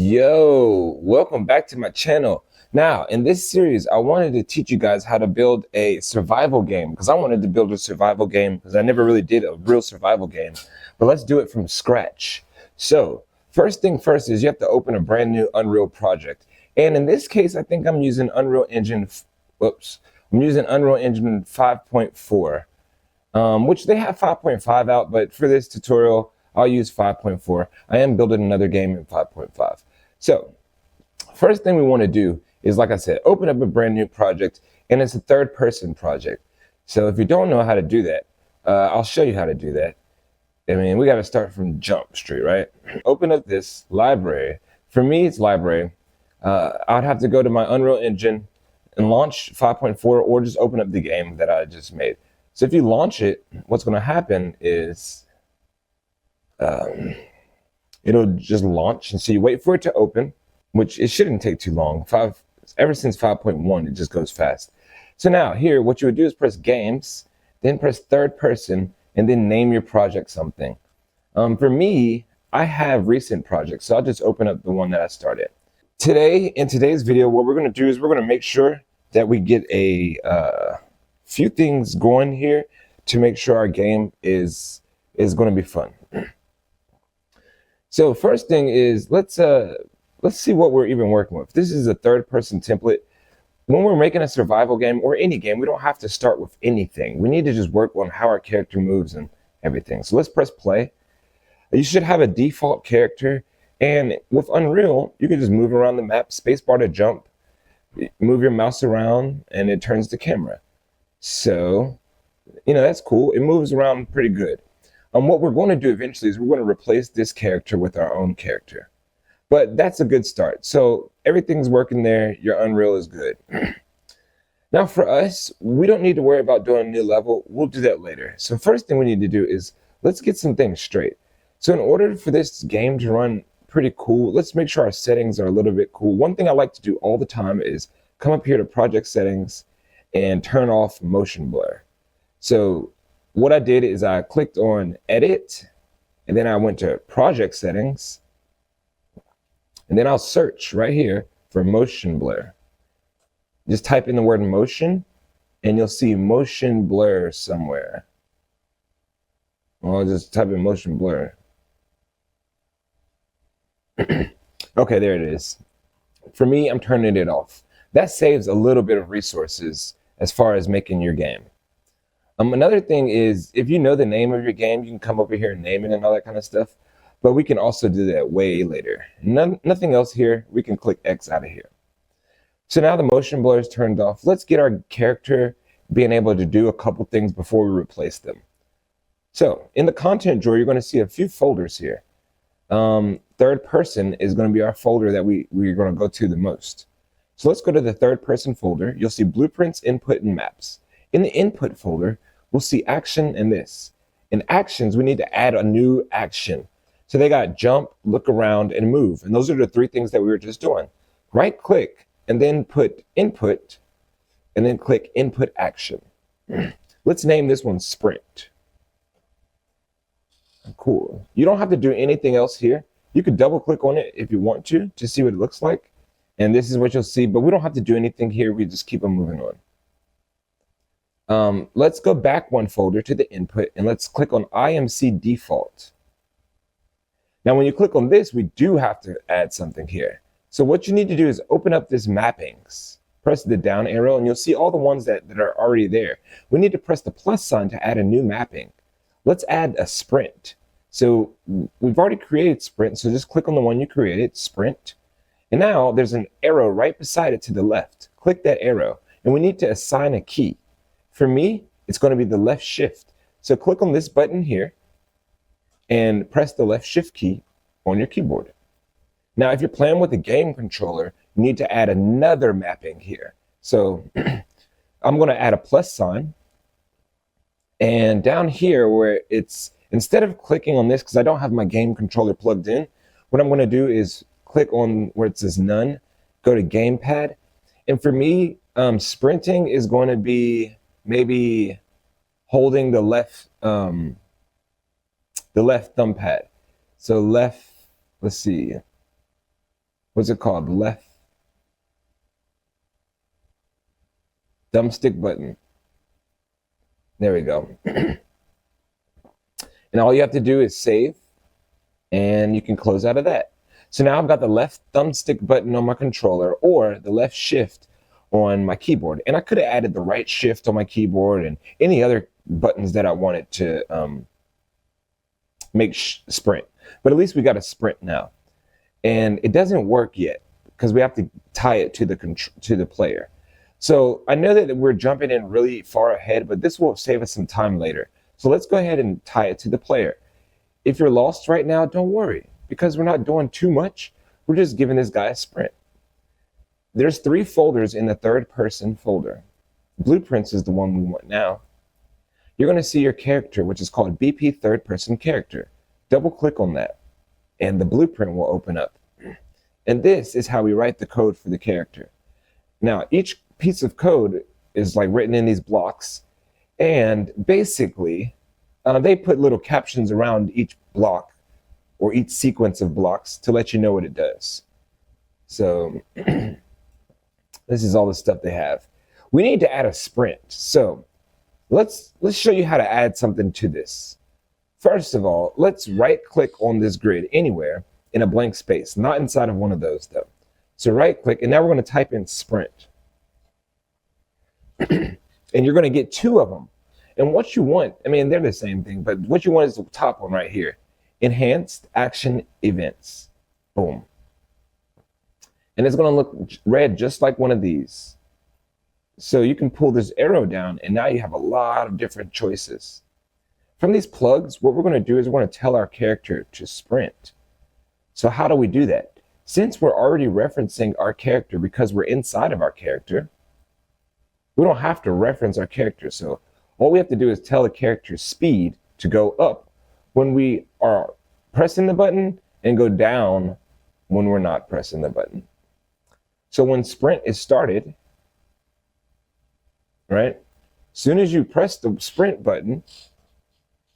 Yo, welcome back to my channel. Now, in this series, I wanted to teach you guys how to build a survival game because I wanted to build a survival game because I never really did a real survival game. But let's do it from scratch. So, first thing first is you have to open a brand new Unreal project. And in this case, I think I'm using Unreal Engine, I'm using Unreal Engine 5.4, which they have 5.5 out, but for this tutorial, I'll use 5.4. I am building another game in 5.5. So first thing we want to do is, like I said, open up a brand new project, and it's a third person project. So if you don't know how to do that, I'll show you how to do that. I mean, we got to start from Jump Street, right? Open up this library. For me, it's library. I'd have to go to my Unreal Engine and launch 5.4 or just open up the game that I just made. So if you launch it, what's going to happen is it'll just launch, and so you wait for it to open, which it shouldn't take too long. Ever since 5.1, it just goes fast. So now here, what you would do is press games, then press third person, and then name your project something. For me, I have recent projects, so I'll just open up the one that I started. In today's video, what we're going to do is we're going to make sure that we get a few things going here to make sure our game is going to be fun. So first thing is, let's see what we're even working with. This is a third person template. When we're making a survival game or any game, we don't have to start with anything. We need to just work on how our character moves and everything. So let's press play. You should have a default character, and with Unreal, you can just move around the map, spacebar to jump, move your mouse around, and it turns the camera. So, that's cool. It moves around pretty good. What we're going to do eventually is we're going to replace this character with our own character. But that's a good start. So everything's working there. Your Unreal is good. Now for us, we don't need to worry about doing a new level. We'll do that later. So first thing we need to do is let's get some things straight. So in order for this game to run pretty cool, let's make sure our settings are a little bit cool. One thing I like to do all the time is come up here to project settings and turn off motion blur. So what I did is I clicked on edit, and then I went to project settings, and then I'll search right here for motion blur. Just type in the word motion, and you'll see motion blur somewhere. I'll just type in motion blur. Okay, there it is. For me, I'm turning it off. That saves a little bit of resources as far as making your game. Another thing is, if you know the name of your game, you can come over here and name it and all that kind of stuff. But we can also do that way later. Nothing else here. We can click X out of here. So now the motion blur is turned off. Let's get our character being able to do a couple things before we replace them. So in the content drawer, you're going to see a few folders here. Third person is going to be our folder that we're going to go to the most. So let's go to the third person folder. You'll see blueprints, input, and maps. In the input folder, we'll see action and this. In actions, we need to add a new action. So they got jump, look around, and move. And those are the three things that we were just doing. Right click, and then put input, and then click input action. Let's name this one sprint. Cool. You don't have to do anything else here. You could double click on it if you want to see what it looks like. And this is what you'll see, but we don't have to do anything here. We just keep on moving on. Let's go back one folder to the input, and let's click on IMC default. Now, when you click on this, we do have to add something here. So what you need to do is open up this mappings, press the down arrow, and you'll see all the ones that are already there. We need to press the plus sign to add a new mapping. Let's add a sprint. So we've already created sprint, so just click on the one you created, sprint. And now there's an arrow right beside it to the left. Click that arrow, and we need to assign a key. For me, it's going to be the left shift. So click on this button here and press the left shift key on your keyboard. Now, if you're playing with a game controller, you need to add another mapping here. So I'm going to add a plus sign. And down here where it's, instead of clicking on this, because I don't have my game controller plugged in, what I'm going to do is click on where it says none, go to gamepad. And for me, sprinting is going to be maybe holding the left thumb pad. So left, let's see. what's it called? Left thumbstick button. There we go. And all you have to do is save, and you can close out of that. So now I've got the left thumbstick button on my controller or the left shift on my keyboard. And I could have added the right shift on my keyboard and any other buttons that I wanted to make sprint. But at least we got a sprint now. And it doesn't work yet because we have to tie it to the player. So I know that we're jumping in really far ahead, but this will save us some time later. So let's go ahead and tie it to the player. If you're lost right now, don't worry, because we're not doing too much. We're just giving this guy a sprint. There's 3 folders in the third person folder. Blueprints is the one we want now. You're going to see your character, which is called BP third person character. Double click on that, and the blueprint will open up. And this is how we write the code for the character. Now, each piece of code is like written in these blocks, and basically they put little captions around each block or each sequence of blocks to let you know what it does. So this is all the stuff they have. We need to add a sprint. So let's show you how to add something to this. First of all, let's right click on this grid anywhere in a blank space, not inside of one of those though. So right click, and now we're going to type in sprint. And you're going to get 2 of them. And what you want, I mean, they're the same thing, but what you want is the top one right here. Enhanced action events. Boom. And it's going to look red just like one of these. So you can pull this arrow down, and now you have a lot of different choices. From these plugs, what we're going to do is we're going to tell our character to sprint. So how do we do that? Since we're already referencing our character because we're inside of our character, we don't have to reference our character. So all we have to do is tell the character's speed to go up when we are pressing the button and go down when we're not pressing the button. So when sprint is started, right? Soon as you press the sprint button,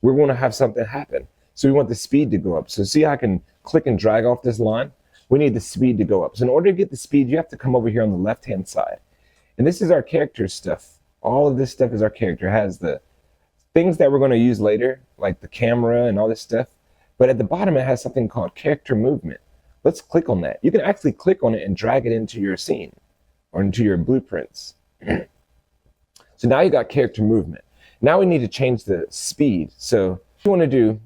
we're going to have something happen. So we want the speed to go up. So see how I can click and drag off this line? We need the speed to go up. So in order to get the speed, you have to come over here on the left-hand side. And this is our character stuff. All of this stuff is our character. It has the things that we're going to use later, like the camera and all this stuff. But at the bottom, it has something called character movement. Let's click on that. You can actually click on it and drag it into your scene or into your blueprints. So now you got character movement. Now we need to change the speed. So what you want to do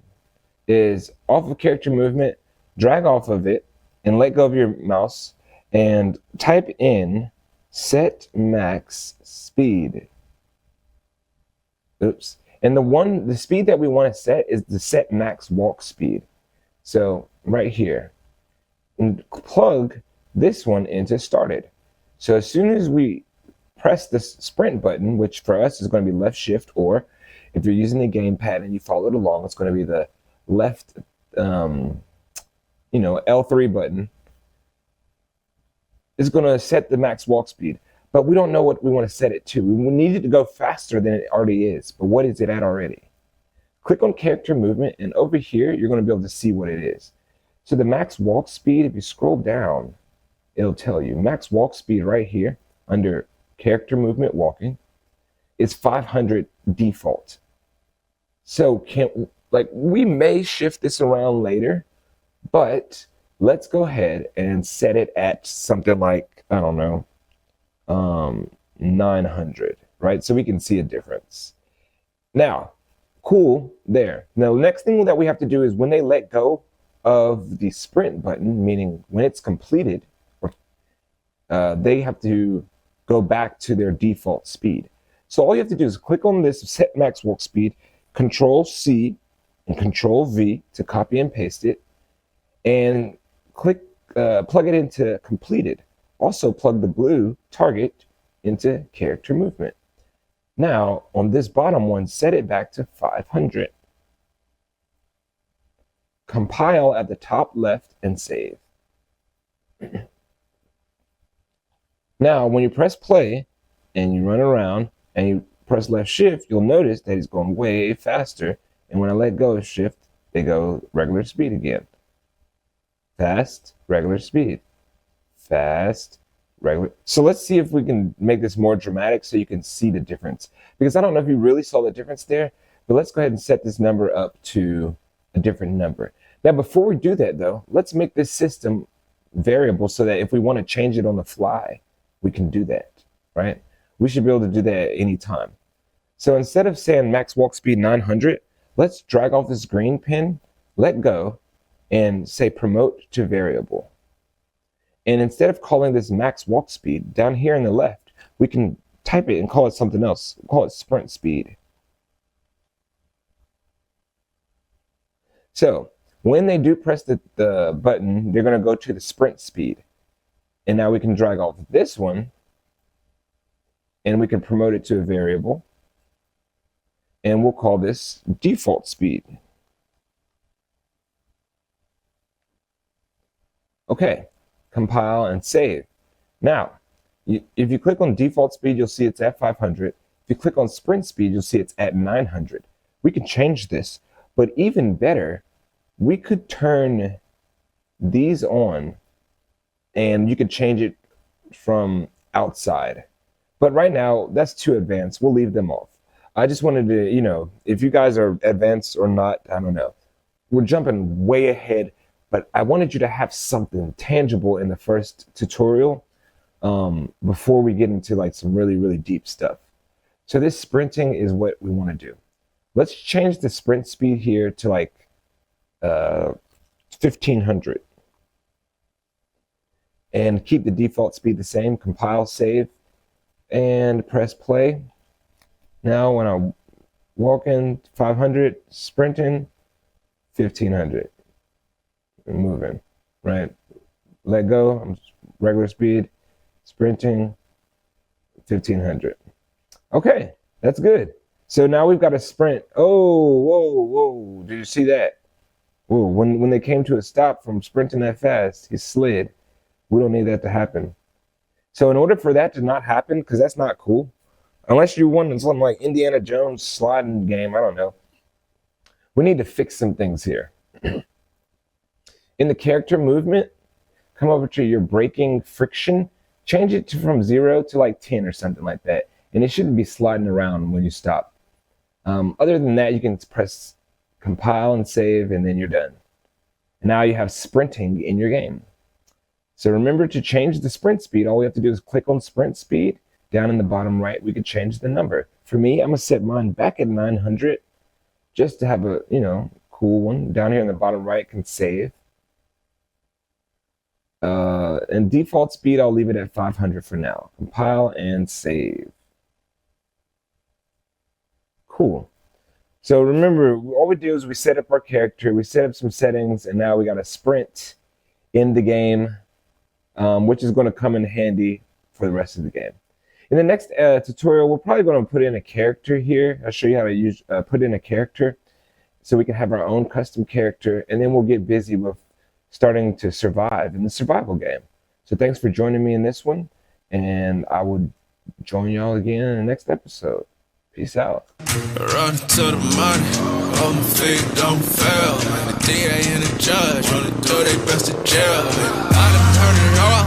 is off of character movement, drag off of it and let go of your mouse and type in set max speed. Oops. And the speed that we want to set is the set max walk speed. So right here, and plug this one into started. So as soon as we press the sprint button, which for us is going to be left shift, or if you're using the gamepad and you follow it along, it's going to be the left, L3 button. It's going to set the max walk speed, but we don't know what we want to set it to. We need it to go faster than it already is, but what is it at already? Click on character movement, and over here, you're going to be able to see what it is. So the max walk speed, if you scroll down, it'll tell you max walk speed right here under character movement walking is 500 default. So we may shift this around later, but let's go ahead and set it at something like, I don't know, 900, right? So we can see a difference. Now, cool there. Now, the next thing that we have to do is when they let go of the sprint button, meaning when it's completed, they have to go back to their default speed. So all you have to do is click on this set max walk speed, Control C and Control V to copy and paste it, and plug it into completed. Also plug the blue target into character movement. Now on this bottom one, set it back to 500. Compile at the top left and save. Now, when you press play and you run around and you press left shift, you'll notice that it's going way faster. And when I let go of shift, they go regular speed again. Fast, regular speed. fast, regular. So let's see if we can make this more dramatic so you can see the difference. Because I don't know if you really saw the difference there, but let's go ahead and set this number up to a different number. Now, before we do that though, let's make this system variable so that if we want to change it on the fly, we can do that, right? We should be able to do that at any time. So instead of saying max walk speed 900, let's drag off this green pin, let go, and say promote to variable. And instead of calling this max walk speed, down here on the left, we can type it and call it something else. We'll call it sprint speed. So when they do press the button, they're going to go to the sprint speed. And now we can drag off this one, and we can promote it to a variable. And we'll call this default speed. Okay, compile and save. Now, if you click on default speed, you'll see it's at 500. If you click on sprint speed, you'll see it's at 900. We can change this, but even better, we could turn these on and you could change it from outside. But right now, that's too advanced. We'll leave them off. I just wanted to, if you guys are advanced or not, I don't know. We're jumping way ahead, but I wanted you to have something tangible in the first tutorial before we get into like some really, really deep stuff. So this sprinting is what we want to do. Let's change the sprint speed here to like 1500. And keep the default speed the same, compile, save, and press play. Now when I'm walking 500, sprinting 1500, and moving, right? Let go, I'm regular speed, sprinting 1500. Okay, that's good. So now we've got a sprint. Oh, whoa, did you see that? Whoa, when they came to a stop from sprinting that fast, he slid. We don't need that to happen. So in order for that to not happen, because that's not cool, unless you want something like Indiana Jones sliding game, I don't know. We need to fix some things here. In the character movement, come over to your braking friction, change it from 0 to like 10 or something like that. And it shouldn't be sliding around when you stop. Other than that, you can press compile and save, and then you're done. And now you have sprinting in your game. So remember to change the sprint speed. All we have to do is click on sprint speed. Down in the bottom right, we could change the number. For me, I'm gonna set mine back at 900 just to have a, cool one. Down here in the bottom right, can save. And default speed, I'll leave it at 500 for now. Compile and save. Cool. So remember, all we do is we set up our character, we set up some settings, and now we got a sprint in the game, which is going to come in handy for the rest of the game. In the next tutorial, we're probably going to put in a character here. I'll show you how to put in a character so we can have our own custom character, and then we'll get busy with starting to survive in the survival game. So thanks for joining me in this one, and I will join y'all again in the next episode. Peace out. Run to the money, on the feet, don't fail. The DA and the judge, on the do they best to jail. I done heard it all.